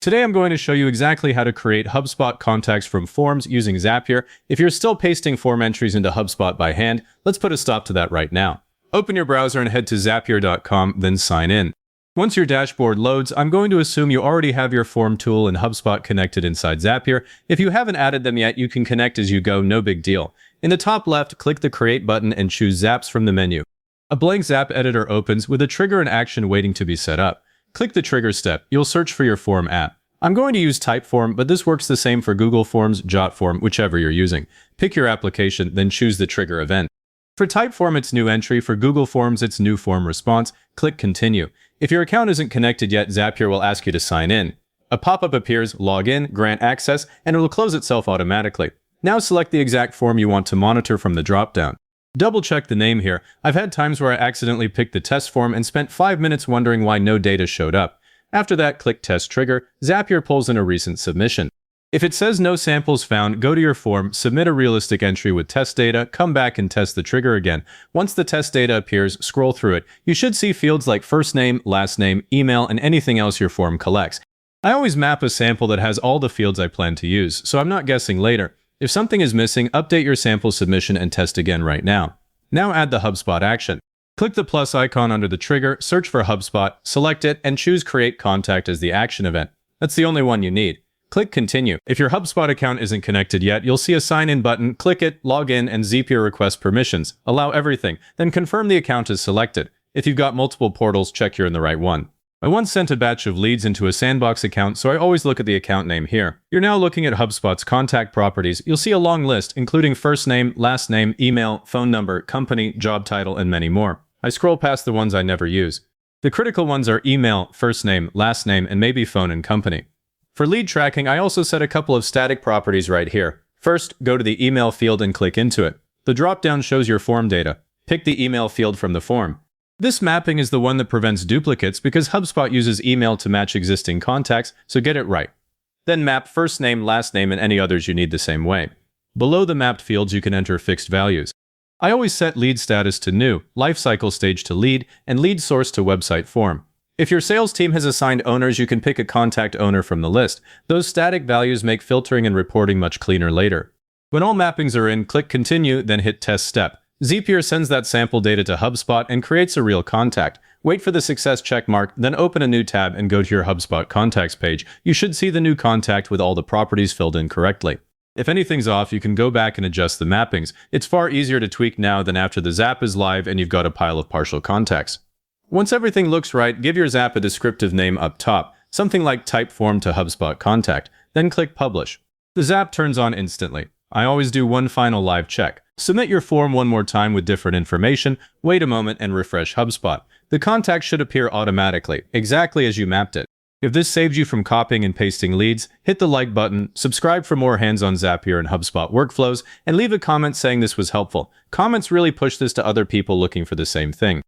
Today I'm going to show you exactly how to create HubSpot contacts from forms using Zapier. If you're still pasting form entries into HubSpot by hand, let's put a stop to that right now. Open your browser and head to zapier.com, then sign in. Once your dashboard loads, I'm going to assume you already have your form tool and HubSpot connected inside Zapier. If you haven't added them yet, you can connect as you go, no big deal. In the top left, click the Create button and choose Zaps from the menu. A blank Zap editor opens with a trigger and action waiting to be set up. Click the trigger step. You'll search for your form app. I'm going to use Typeform, but this works the same for Google Forms, Jotform, whichever you're using. Pick your application, then choose the trigger event. For Typeform, it's new entry. For Google Forms, it's new form response. Click Continue. If your account isn't connected yet, Zapier will ask you to sign in. A pop-up appears, log in, grant access, and it will close itself automatically. Now select the exact form you want to monitor from the drop-down. Double-check the name here. I've had times where I accidentally picked the test form and spent 5 minutes wondering why no data showed up. After that, click Test Trigger. Zapier pulls in a recent submission. If it says no samples found, go to your form, submit a realistic entry with test data, come back and test the trigger again. Once the test data appears, scroll through it. You should see fields like first name, last name, email, and anything else your form collects. I always map a sample that has all the fields I plan to use, so I'm not guessing later. If something is missing, update your sample submission and test again right now. Now add the HubSpot action. Click the plus icon under the trigger, search for HubSpot, select it, and choose Create Contact as the action event. That's the only one you need. Click Continue. If your HubSpot account isn't connected yet, you'll see a sign in button. Click it, log in, and Zapier request permissions. Allow everything, then confirm the account is selected. If you've got multiple portals, check you're in the right one. I once sent a batch of leads into a sandbox account, so I always look at the account name here. You're now looking at HubSpot's contact properties. You'll see a long list, including first name, last name, email, phone number, company, job title, and many more. I scroll past the ones I never use. The critical ones are email, first name, last name, and maybe phone and company. For lead tracking, I also set a couple of static properties right here. First, go to the email field and click into it. The drop-down shows your form data. Pick the email field from the form. This mapping is the one that prevents duplicates because HubSpot uses email to match existing contacts, so get it right. Then map first name, last name, and any others you need the same way. Below the mapped fields, you can enter fixed values. I always set lead status to new, lifecycle stage to lead, and lead source to website form. If your sales team has assigned owners, you can pick a contact owner from the list. Those static values make filtering and reporting much cleaner later. When all mappings are in, click Continue, then hit Test Step. Zapier sends that sample data to HubSpot and creates a real contact. Wait for the success checkmark, then open a new tab and go to your HubSpot contacts page. You should see the new contact with all the properties filled in correctly. If anything's off, you can go back and adjust the mappings. It's far easier to tweak now than after the Zap is live and you've got a pile of partial contacts. Once everything looks right, give your Zap a descriptive name up top, something like Typeform to HubSpot Contact, then click Publish. The Zap turns on instantly. I always do one final live check. Submit your form one more time with different information, wait a moment, and refresh HubSpot. The contact should appear automatically, exactly as you mapped it. If this saved you from copying and pasting leads, hit the like button, subscribe for more hands-on Zapier and HubSpot workflows, and leave a comment saying this was helpful. Comments really push this to other people looking for the same thing.